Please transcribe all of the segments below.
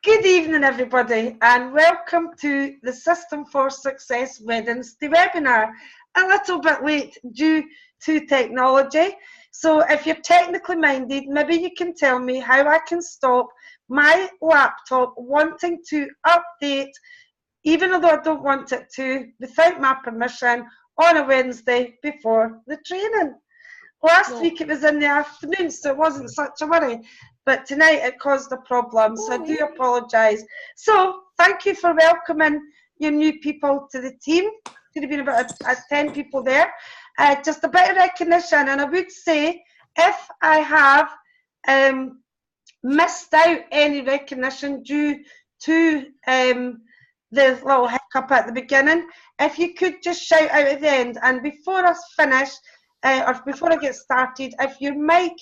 Good evening, everybody, and welcome to the System for Success Wednesday webinar. A little bit late due to technology, so if you're technically minded, maybe you can tell me how I can stop my laptop wanting to update, even though I don't want it to, without my permission, on a Wednesday before the training. Last week it was in the afternoon, so it wasn't such a worry. But tonight it caused a problem, so I do apologise. So thank you for welcoming your new people to the team. Could have been about 10 people there. Just a bit of recognition, and I would say if I have missed out any recognition due to the little hiccup at the beginning, if you could just shout out at the end. And before I finish, or before I get started, if your mic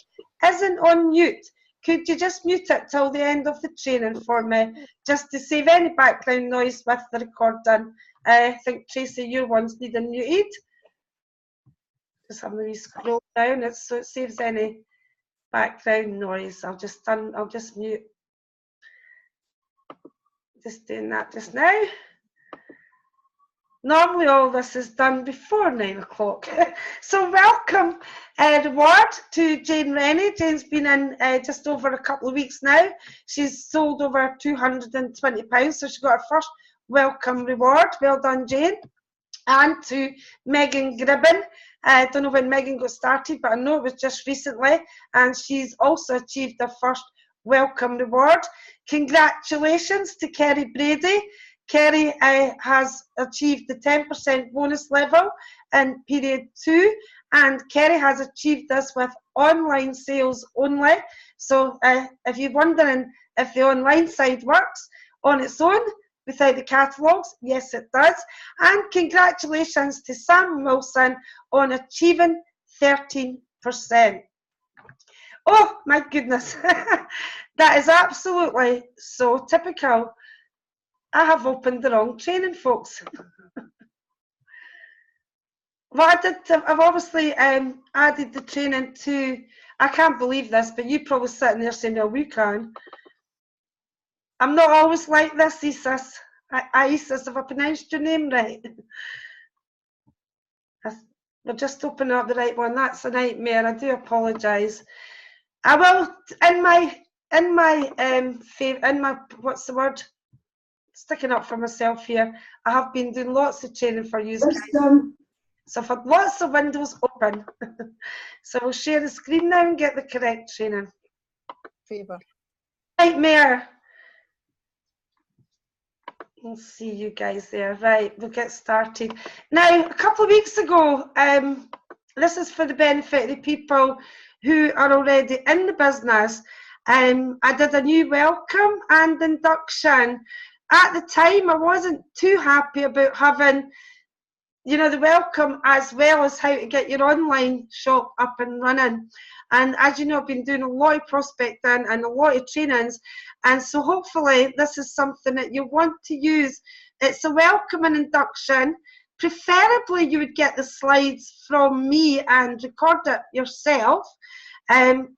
isn't on mute, could you just mute it till the end of the training for me, just to save any background noise with the recording. I think, Tracy, your one's needing muted. Just having a wee scroll down, so it saves any background noise. I'll just mute. Just doing that just now. Normally all this is done before 9 o'clock. So welcome, reward to Jane Rennie. Jane's been in just over a couple of weeks now. She's sold over £220, so she got her first welcome reward. Well done, Jane. And to Megan Gribben. I don't know when Megan got started, but I know it was just recently, and she's also achieved her first welcome reward. Congratulations to Kerry Brady. Kerry has achieved the 10% bonus level in period 2, and Kerry has achieved this with online sales only. So if you're wondering if the online side works on its own without the catalogues, yes it does. And congratulations to Sam Wilson on achieving 13%. Oh my goodness, that is absolutely so typical. I have opened the wrong training, folks. What I did, I've obviously added the training to, I can't believe this, but you're probably sitting there saying, no, we can. I'm not always like this, Isis. Isis, have I pronounced your name right? We're just opening up the right one. That's a nightmare. I do apologise. I will, in my what's the word? Sticking up for myself here. I have been doing lots of training for you guys. So I've had lots of windows open. So we'll share the screen now and get the correct training. Favour. Nightmare. We'll see you guys there. Right, we'll get started. Now, a couple of weeks ago, this is for the benefit of the people who are already in the business. I did a new welcome and induction. At the time, I wasn't too happy about having, you know, the welcome as well as how to get your online shop up and running. And as you know, I've been doing a lot of prospecting and a lot of trainings. And so hopefully this is something that you want to use. It's a welcome and induction. Preferably you would get the slides from me and record it yourself. And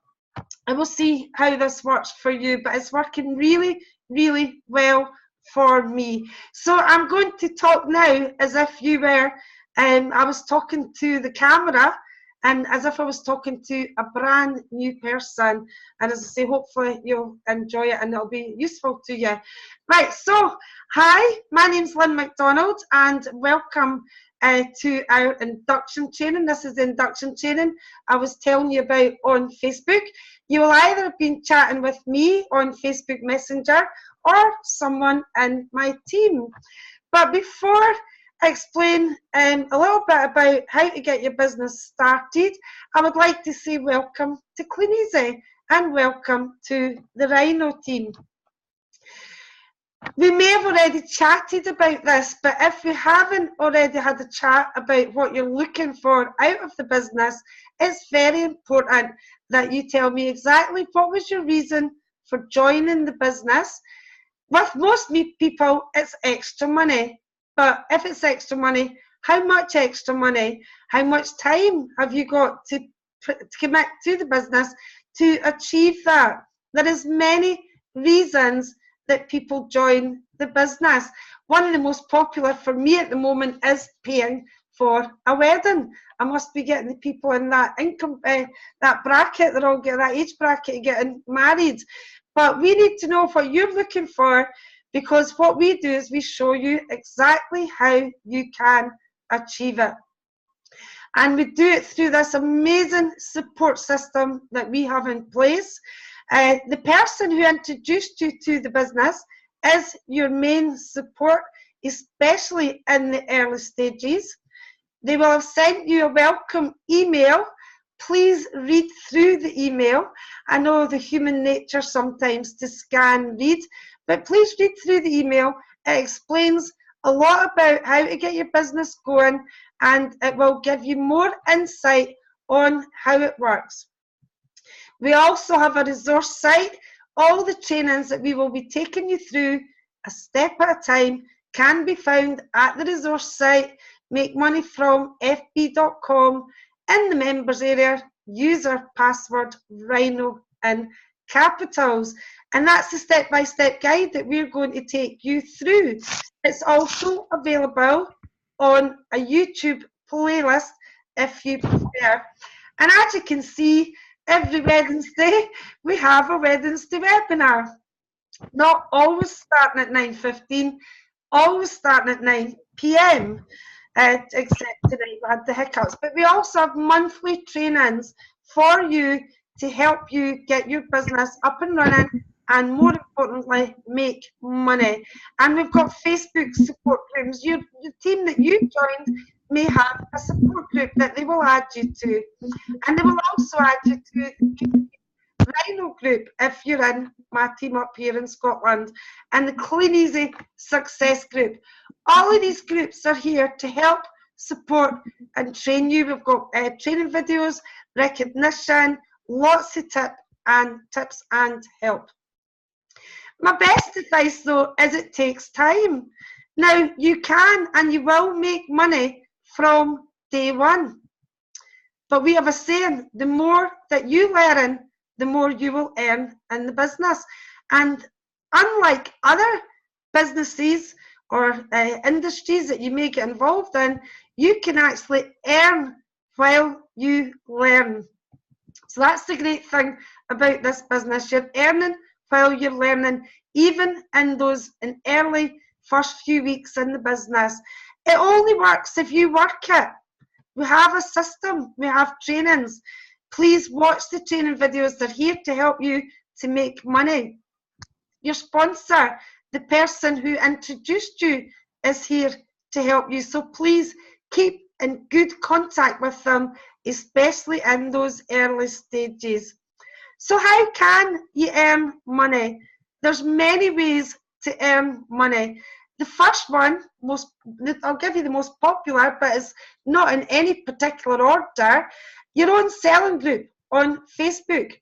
we'll see how this works for you, but it's working really, really well for me. So I'm going to talk now as if you were, I was talking to the camera and as if I was talking to a brand new person. And as I say, hopefully you'll enjoy it and it'll be useful to you. Right, so hi, my name's Lynn McDonald and welcome to our induction training. This is the induction training I was telling you about on Facebook. You will either have been chatting with me on Facebook Messenger or someone in my team. But before I explain a little bit about how to get your business started, I would like to say welcome to Clean Easy and welcome to the Rhino team. We may have already chatted about this, but if we haven't already had a chat about what you're looking for out of the business, it's very important that you tell me exactly what was your reason for joining the business. With most people, it's extra money. But if it's extra money, how much extra money? How much time have you got to commit to the business to achieve that? There is many reasons that people join the business. One of the most popular for me at the moment is paying for a wedding. I must be getting the people in that income, that bracket, they're all getting that age bracket, getting married. But we need to know what you're looking for, because what we do is we show you exactly how you can achieve it. And we do it through this amazing support system that we have in place. The person who introduced you to the business is your main support, especially in the early stages. They will have sent you a welcome email. Please read through the email. I know the human nature sometimes to scan, read, but please read through the email. It explains a lot about how to get your business going, and it will give you more insight on how it works. We also have a resource site. All the trainings that we will be taking you through a step at a time can be found at the resource site, makemoneyfromfb.com. In the members area, user password Rhino in capitals. And that's the step-by-step guide that we're going to take you through. It's also available on a YouTube playlist if you prefer. And as you can see, every Wednesday we have a Wednesday webinar. Not always starting at 9:15, always starting at 9 p.m. Except tonight we had the hiccups. But we also have monthly trainings for you to help you get your business up and running, and more importantly, make money. And we've got Facebook support groups. The team that you joined may have a support group that they will add you to. And they will also add you to the Rhino group if you're in my team up here in Scotland, and the Clean Easy Success group. All of these groups are here to help, support and train you. We've got training videos, recognition, lots of tips and help. My best advice though is it takes time. Now you can and you will make money from day one. But we have a saying, the more that you learn, the more you will earn in the business. And unlike other businesses or industries that you may get involved in, you can actually earn while you learn. So that's the great thing about this business. You're earning while you're learning, even in those early first few weeks in the business. It only works if you work it. We have a system, we have trainings. Please watch the training videos. They're here to help you to make money. Your sponsor, the person who introduced you, is here to help you. So please keep in good contact with them, especially in those early stages. So how can you earn money? There's many ways to earn money. The first one, I'll give you the most popular, but it's not in any particular order. Your own selling group on Facebook,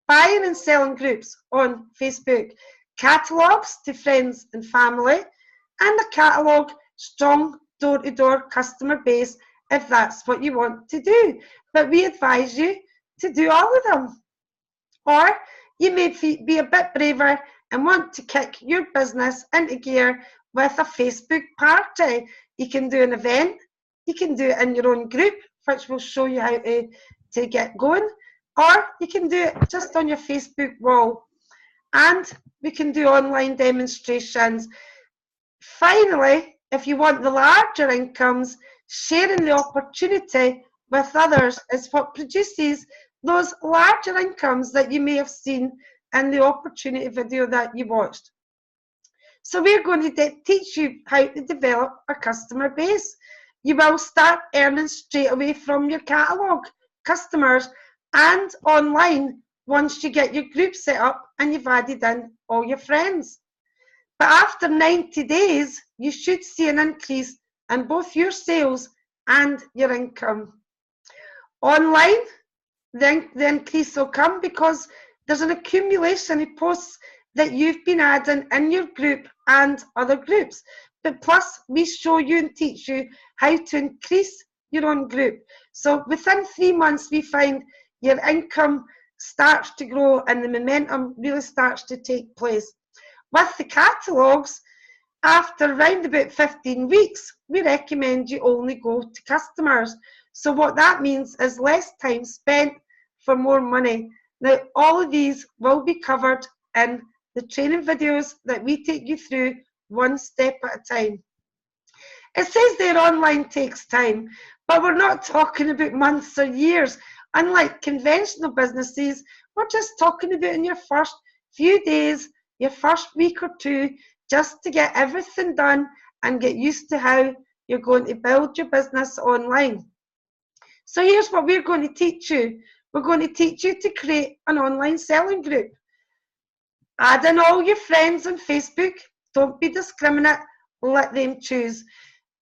buying and selling groups on Facebook, catalogues to friends and family, and a catalogue strong door-to-door customer base if that's what you want to do. But we advise you to do all of them. Or you may be a bit braver and want to kick your business into gear with a Facebook party. You can do an event, you can do it in your own group, which will show you how to get going, or you can do it just on your Facebook wall. And we can do online demonstrations. Finally, if you want the larger incomes, sharing the opportunity with others is what produces those larger incomes that you may have seen in the opportunity video that you watched. So we're going to teach you how to develop a customer base. You will start earning straight away from your catalogue customers and online once you get your group set up and you've added in all your friends. But after 90 days, you should see an increase in both your sales and your income. Online, then the increase will come because there's an accumulation of posts that you've been adding in your group and other groups. But plus, we show you and teach you how to increase your own group. So within 3 months, we find your income starts to grow and the momentum really starts to take place. With the catalogues, after around about 15 weeks, we recommend you only go to customers. So what that means is less time spent for more money. Now, all of these will be covered in the training videos that we take you through one step at a time. It says there online takes time, but we're not talking about months or years. Unlike conventional businesses, we're just talking about in your first few days, your first week or two, just to get everything done and get used to how you're going to build your business online. So here's what we're going to teach you. We're going to teach you to create an online selling group. Add in all your friends on Facebook. Don't be discriminate. Let them choose.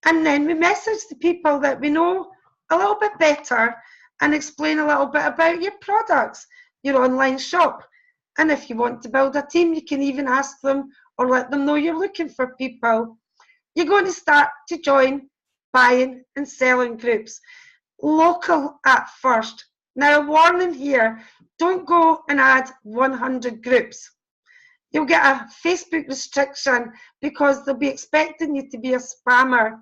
And then we message the people that we know a little bit better and explain a little bit about your products, your online shop. And if you want to build a team, you can even ask them or let them know you're looking for people. You're going to start to join buying and selling groups. Local at first. Now, a warning here, don't go and add 100 groups. You'll get a Facebook restriction because they'll be expecting you to be a spammer.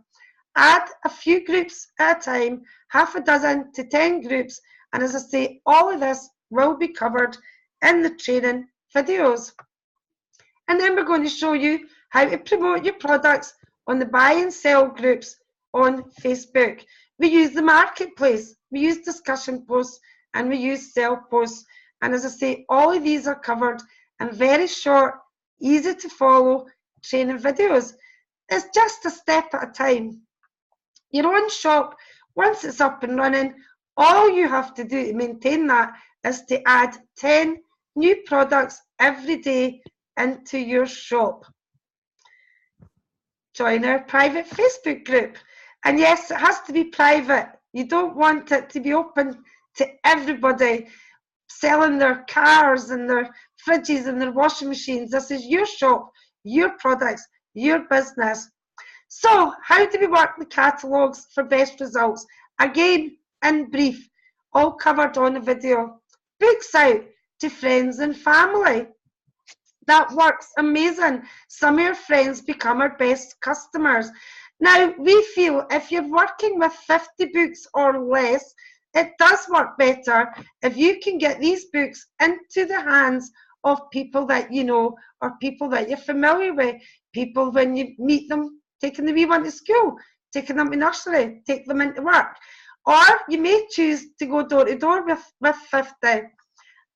Add a few groups at a time, half a dozen to 10 groups, and as I say, all of this will be covered in the training videos. And then we're going to show you how to promote your products on the buy and sell groups on Facebook. We use the marketplace, we use discussion posts, and we use sell posts. And as I say, all of these are covered in very short, easy to follow training videos. It's just a step at a time. Your own shop, once it's up and running, all you have to do to maintain that is to add 10 new products every day into your shop. Join our private Facebook group. And yes, it has to be private. You don't want it to be open to everybody selling their cars and their fridges and their washing machines. This is your shop, your products, your business. So, how do we work the catalogues for best results? Again, in brief, all covered on a video. Books out to friends and family. That works amazing. Some of your friends become our best customers. Now, we feel if you're working with 50 books or less, it does work better if you can get these books into the hands of people that you know or people that you're familiar with. People when you meet them, taking the wee one to school, taking them to nursery, take them into work. Or you may choose to go door to door with 50.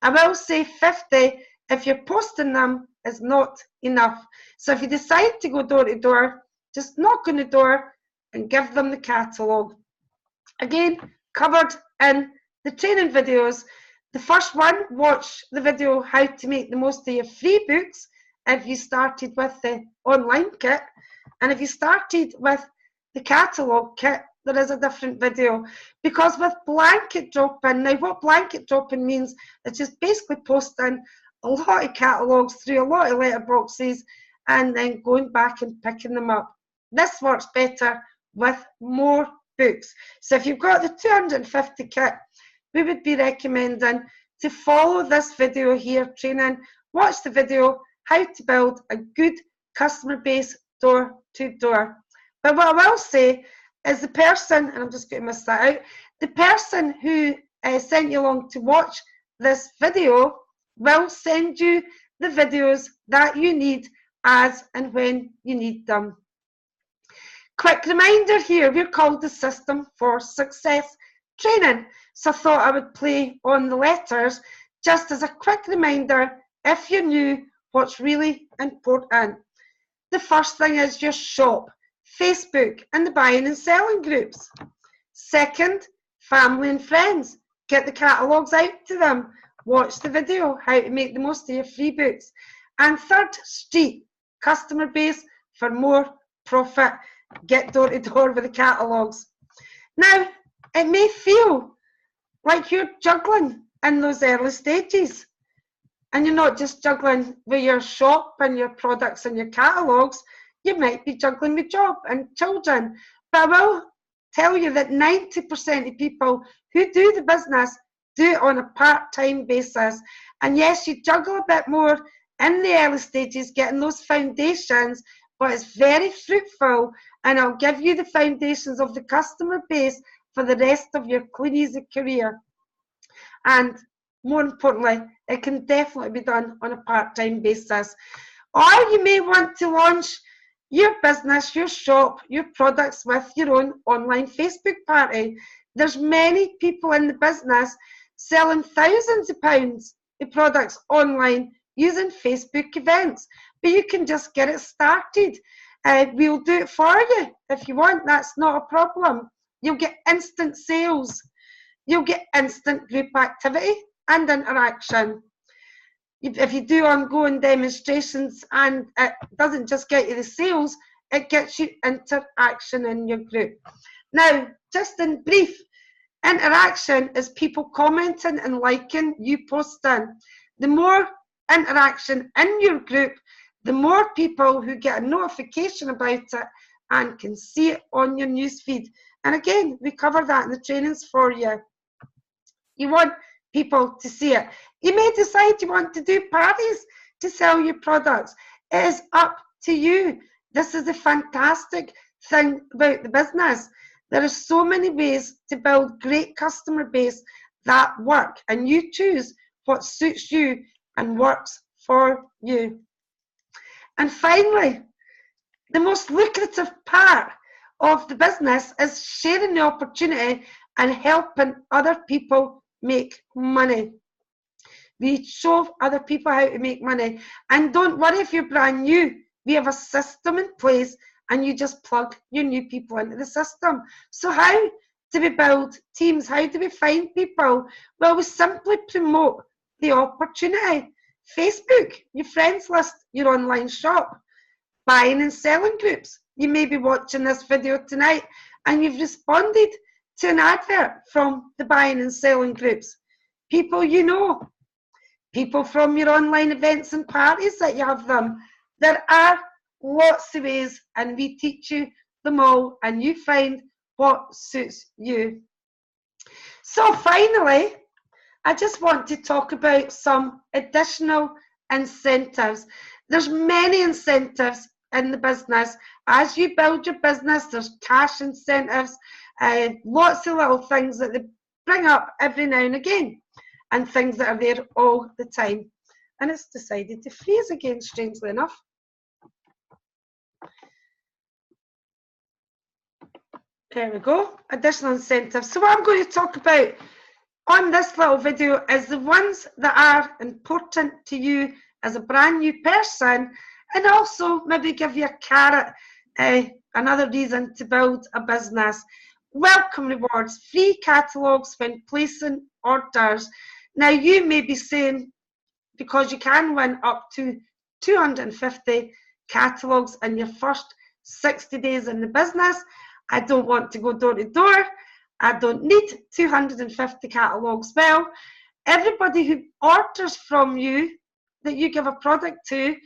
I will say 50 if you're posting them is not enough. So if you decide to go door to door, just knock on the door and give them the catalogue. Again, covered in the training videos. The first one, watch the video how to make the most of your free books if you started with the online kit. And if you started with the catalogue kit, there is a different video. Because with blanket dropping, now what blanket dropping means is just basically posting a lot of catalogues through a lot of letterboxes and then going back and picking them up. This works better with more books. So if you've got the 250 kit, we would be recommending to follow this video here training, watch the video how to build a good customer base door to door. But what I will say is the person, and I'm just going to miss that out, the person who sent you along to watch this video will send you the videos that you need as and when you need them. Quick reminder here, we're called the System for Success Training. So I thought I would play on the letters just as a quick reminder if you're new what's really important. The first thing is your shop, Facebook and the buying and selling groups. Second, family and friends. Get the catalogues out to them. Watch the video, how to make the most of your free books. And third, street, customer base for more profit. Get door to door with the catalogues. Now, it may feel like you're juggling in those early stages. And you're not just juggling with your shop and your products and your catalogues. You might be juggling with job and children. But I will tell you that 90% of people who do the business do it on a part-time basis. And yes, you juggle a bit more in the early stages, getting those foundations, but it's very fruitful, and it'll give you the foundations of the customer base for the rest of your clean easy career. And more importantly, it can definitely be done on a part-time basis. Or you may want to launch your business, your shop, your products with your own online Facebook party. There's many people in the business selling thousands of pounds of products online using Facebook events, but you can just get it started. We'll do it for you if you want. That's not a problem. You'll get instant sales. You'll get instant group activity and interaction. If you do ongoing demonstrations, and it doesn't just get you the sales, it gets you interaction in your group. Now, just in brief, interaction is people commenting and liking you posting. The more interaction in your group, the more people who get a notification about it and can see it on your newsfeed. And again, we cover that in the trainings for you. You want people to see it. You may decide you want to do parties to sell your products. It is up to you. This is the fantastic thing about the business. There are so many ways to build great customer base that work, and you choose what suits you and works for you. And finally, the most lucrative part of the business is sharing the opportunity and helping other people make money. We show other people how to make money. And don't worry if you're brand new. We have a system in place, and you just plug your new people into the system. So how do we build teams? How do we find people? Well, we simply promote the opportunity. Facebook, your friends list, your online shop, buying and selling groups. You may be watching this video tonight and you've responded to an advert from the buying and selling groups. People you know, people from your online events and parties that you have them. There are lots of ways, and we teach you them all, and you find what suits you. So finally, I just want to talk about some additional incentives. There's many incentives in the business. As you build your business, there's cash incentives, lots of little things that they bring up every now and again, and things that are there all the time. And it's decided to freeze again, strangely enough. There we go, additional incentives. So what I'm going to talk about on this little video is the ones that are important to you as a brand new person, and also maybe give you a carrot, another reason to build a business. Welcome rewards, free catalogues when placing orders. Now you may be saying, because you can win up to 250 catalogues in your first 60 days in the business, I don't want to go door to door. I don't need 250 catalogues. Well, everybody who orders from you that you give a product to,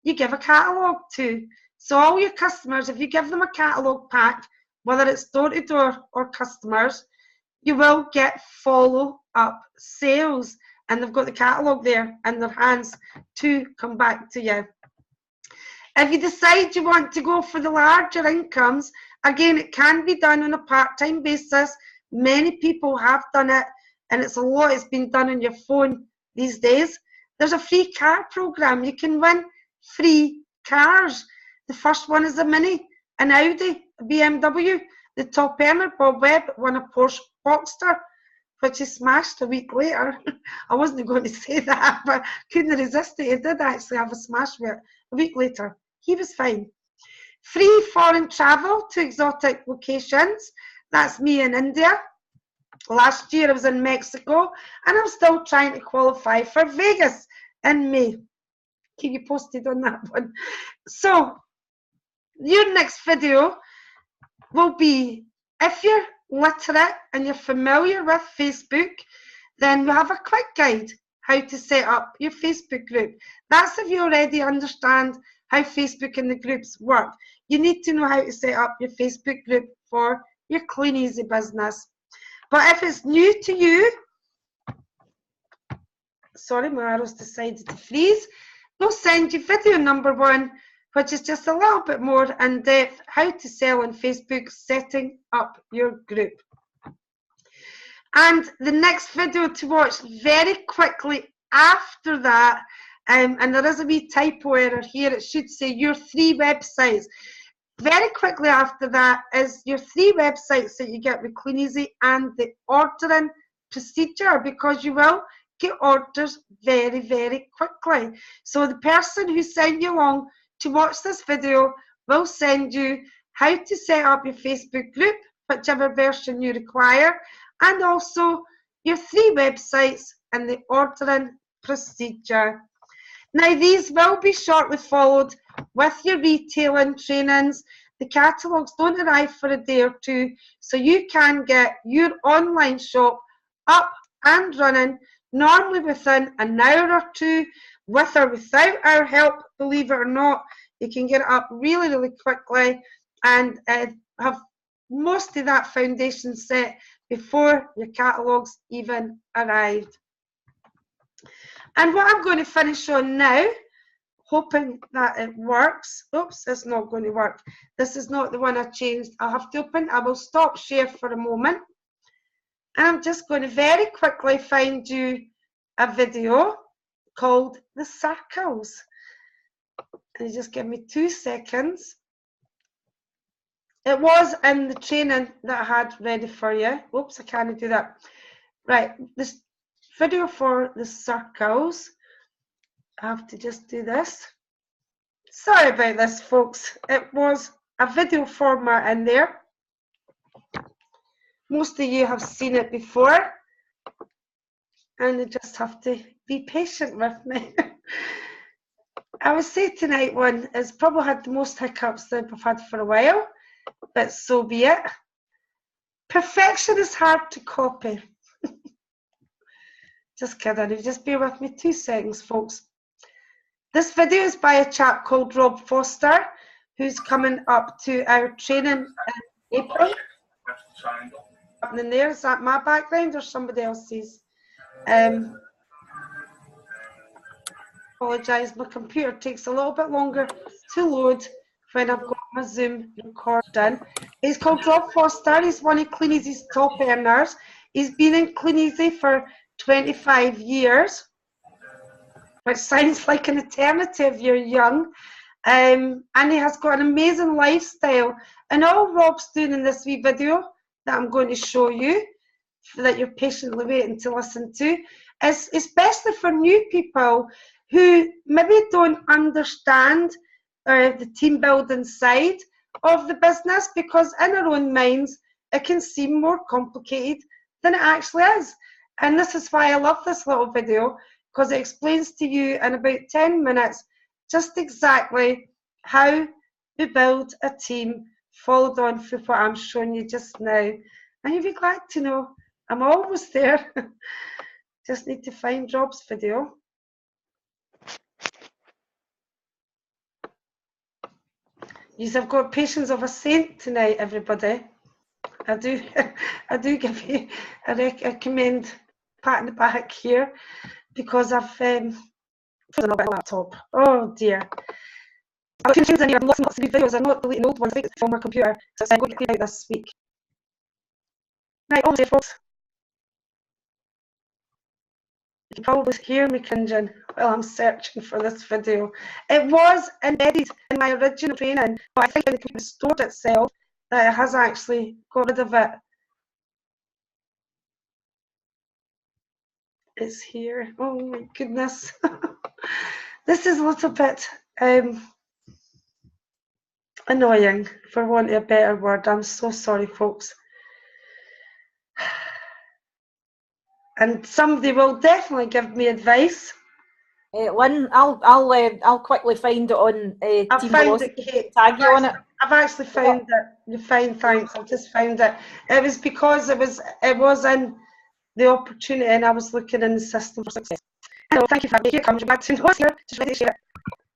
you give a catalogue to. So all your customers, if you give them a catalogue pack, whether it's door to door or customers, you will get follow-up sales, and they've got the catalogue there in their hands to come back to you. If you decide you want to go for the larger incomes, again, it can be done on a part-time basis. Many people have done it, and it's a lot. It's been done on your phone these days. There's a free car program. You can win free cars. The first one is a Mini, an Audi, a BMW. The top earner, Bob Webb, won a Porsche Boxster, which he smashed a week later. I wasn't going to say that, but couldn't resist it. He did actually have a smash with it a week later. He was fine. Free foreign travel to exotic locations. That's me in India. Last year I was in Mexico, and I'm still trying to qualify for Vegas in May. Keep you posted on that one. So your next video will be, if you're literate and you're familiar with Facebook, then we'll have a quick guide how to set up your Facebook group. That's if you already understand how Facebook and the groups work. You need to know how to set up your Facebook group for your clean easy business. But if it's new to you, sorry, my arrow's decided to freeze. we'll send you video number 1, which is just a little bit more in depth, how to sell on Facebook, setting up your group. And the next video to watch very quickly after that, and there is a wee typo error here, it should say your 3 websites. Very quickly after that is your 3 websites that you get with Clean Easy and the ordering procedure, because you will get orders very, very quickly. So the person who sent you along to watch this video will send you how to set up your Facebook group, whichever version you require, and also your 3 websites and the ordering procedure. Now these will be shortly followed with your retailing trainings. The catalogues don't arrive for a day or 2, so you can get your online shop up and running normally within an hour or 2, with or without our help, believe it or not. You can get it up really, really quickly and have most of that foundation set before your catalogues even arrived. And what I'm going to finish on now, hoping that it works. Oops, it's not going to work. This is not the one I changed. I'll have to open. I will stop share for a moment. And I'm just going to very quickly find you a video called The Circles. And you just give me 2 seconds. It was in the training that I had ready for you. Oops, I can't do that. Right, this video for the circles. I have to just do this. Sorry about this, folks. It was a video format in there. Most of you have seen it before, and you just have to be patient with me. I would say tonight one has probably had the most hiccups that I've had for a while, but so be it. Perfection is hard to copy. Just kidding. You just bear with me 2 seconds, folks. This video is by a chap called Rob Foster, who's coming up to our training in April. Happening there, is that my background or somebody else's? Apologise, my computer takes a little bit longer to load when I've got my Zoom recording. He's called Rob Foster. He's one of Clean Easy's top earners. He's been in Clean Easy for 25 years, which sounds like an eternity if you're young. And he has got an amazing lifestyle. And all Rob's doing in this wee video that I'm going to show you, that you're patiently waiting to listen to, is especially for new people who maybe don't understand the team building side of the business, because in our own minds it can seem more complicated than it actually is. And this is why I love this little video, because it explains to you in about 10 minutes just exactly how to build a team, followed on for what I'm showing you just now. And you'll be glad to know I'm almost there. Just need to find Rob's video. You have got patience of a saint tonight, everybody. I do give you a recommend pat in the back here, because I've frozen a bit of laptop. Oh dear. I've got in here, lots and lots of new videos. I'm not deleting old ones from my computer, so I'm going to clear out this week. Right, all day, folks. You can probably hear me cringing while I'm searching for this video. It was embedded in my original training, but I think when the computer stored itself, that it has actually got rid of it. It's here. Oh my goodness. This is a little bit annoying, for want of a better word. I'm so sorry, folks. And somebody will definitely give me advice. Lynn, I'll quickly find it on Team Velocity. Kate. Tag you on it. I've actually found it. You're fine, thanks. I've just found it. It was because it was in the opportunity, and I was looking in the system for success. Hello, thank you for being here. Come back to what's here. Just ready to share.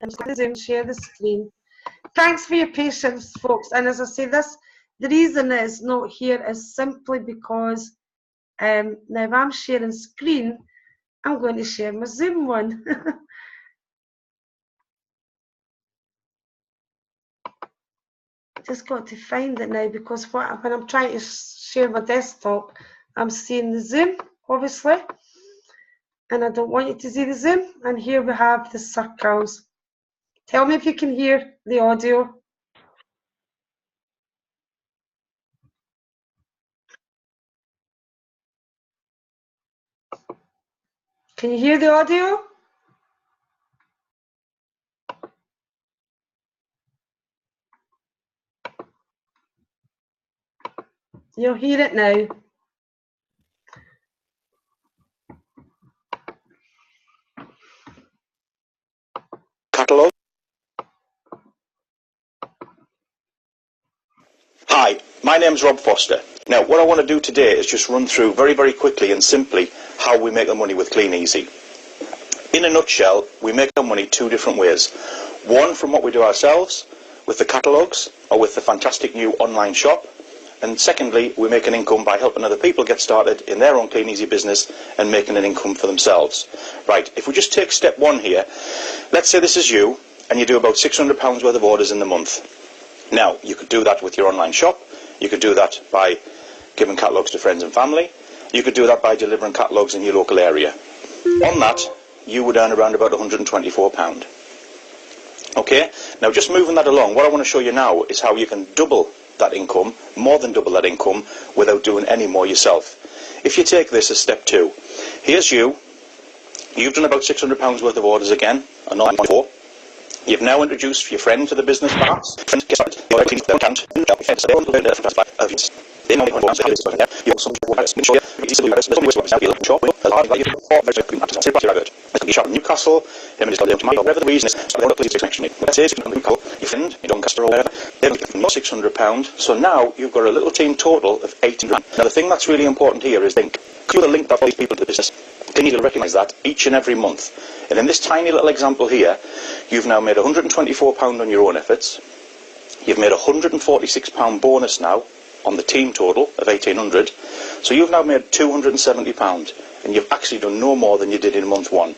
I'm just going to Zoom share the screen. Thanks for your patience, folks. And as I say, the reason that it's not here is simply because now if I'm sharing screen, I'm going to share my Zoom one. just got to find it now, because when I'm trying to share my desktop, I'm seeing the Zoom, obviously, and I don't want you to see the Zoom. And here we have the circles. Tell me if you can hear the audio. Can you hear the audio? You'll hear it now. Catalogue. Hi, my name's Rob Foster. Now, what I want to do today is just run through very, very quickly and simply how we make the money with Clean Easy. In a nutshell, we make our money two different ways. One, from what we do ourselves, with the catalogues, or with the fantastic new online shop. And secondly, we make an income by helping other people get started in their own Clean Easy business and making an income for themselves. Right, if we just take step one here, let's say this is you, and you do about £600 worth of orders in the month. Now, you could do that with your online shop. You could do that by giving catalogues to friends and family. You could do that by delivering catalogues in your local area. On that, you would earn around about £124. Okay, now just moving that along, what I want to show you now is how you can double that income, more than double that income, without doing any more yourself. If you take this as step two, here's you. You've done about £600 worth of orders again, and not before. You've now introduced your friend to the business, perhaps. Newcastle, whatever the reason is, your friend in Doncaster or whatever, they've got £600, so now you've got a little team total of 18. Now the thing that's really important here is think, through the link that follows people to the business, they need to recognise that each and every month. And in this tiny little example here, you've now made £124 on your own efforts. You've made a £146 bonus now on the team total of 1800. So you've now made £270, and you've actually done no more than you did in month one.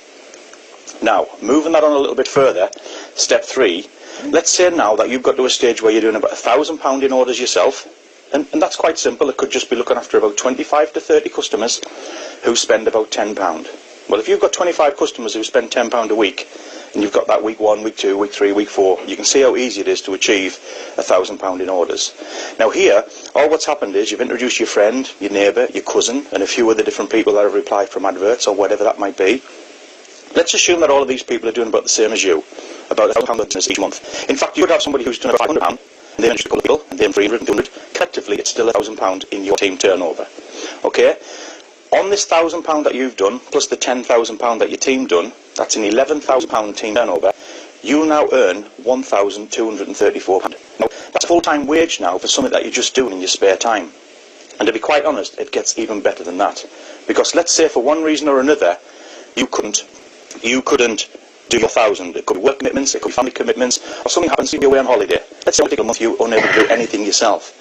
Now, moving that on a little bit further, step three, let's say now that you've got to a stage where you're doing about £1,000 in orders yourself, and that's quite simple. It could just be looking after about 25 to 30 customers who spend about £10. Well, if you've got 25 customers who spend £10 a week, and you've got that week 1, week 2, week 3, week 4, you can see how easy it is to achieve £1,000 in orders. Now here, all what's happened is you've introduced your friend, your neighbour, your cousin, and a few other different people that have replied from adverts or whatever that might be. Let's assume that all of these people are doing about the same as you, about £1,000 business each month. In fact, you could have somebody who's doing about £500, and they manage to call people, and they're 300 and 200. Collectively, it's still £1,000 in your team turnover. Okay? On this £1,000 that you've done, plus the £10,000 that your team done, that's an £11,000 team turnover, you now earn £1,234. Now, that's a full-time wage now for something that you're just doing in your spare time. And to be quite honest, it gets even better than that. Because let's say for one reason or another, you couldn't do your 1,000. It could be work commitments, it could be family commitments, or something happens to be away on holiday. Let's say a particular month you were unable to do anything yourself.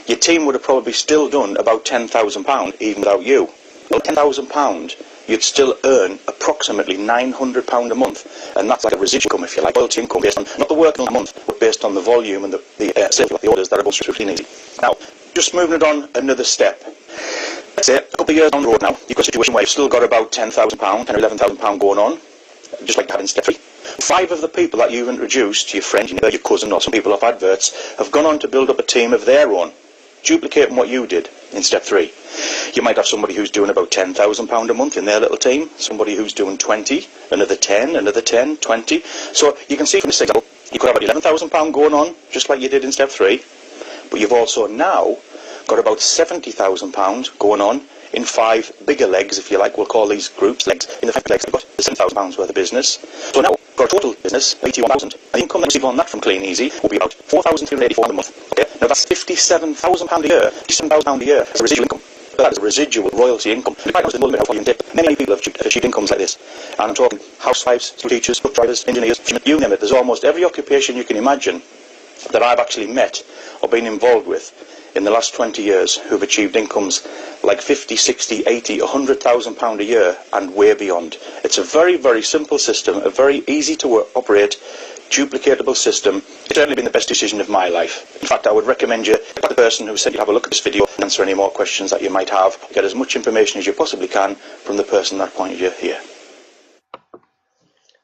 Your team would have probably still done about £10,000 even without you. Well, £10,000, you'd still earn approximately £900 a month, and that's like a residual income, if you like, royalty income based on not the work in a month, but based on the volume and the sales, like the orders that are going through Clean Easy. Now, just moving it on another step. Let's say a couple of years down the road now, you've got a situation where you've still got about £10,000, £10,000 or £11,000 going on, just like that in step three. 5 of the people that you've introduced, your friend, your cousin, or some people off adverts, have gone on to build up a team of their own, duplicating what you did in step 3. You might have somebody who's doing about £10,000 a month in their little team, somebody who's doing 20, another 10, 20. So you can see from this example, you could have about £11,000 going on, just like you did in step 3, but you've also now got about £70,000 going on in 5 bigger legs, if you like. We'll call these groups legs. In the 5 legs, you've got the £7,000 worth of business. So now you've got a total business of £81,000. And the income that you receive on that from Clean Easy will be about £4,384 a month. Okay? Now that's £57,000 a year. £57,000 a year as a residual income. But that is a residual royalty income. And quite honestly, the limit how far you can take. Many people have achieved incomes like this. And I'm talking housewives, school teachers, truck drivers, engineers, you name it. There's almost every occupation you can imagine that I've actually met or been involved with in the last 20 years who've achieved incomes like 50, 60, 80, £100,000 a year and way beyond. It's a very, very simple system, a very easy to operate. duplicatable system. It's certainly been the best decision of my life. In fact, I would recommend you contact the person who said you have a look at this video and answer any more questions that you might have. Get as much information as you possibly can from the person that pointed you here.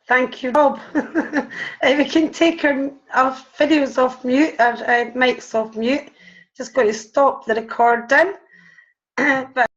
Thank you, Rob. We can take our videos off mute, our mics off mute. Just got to stop the recording. But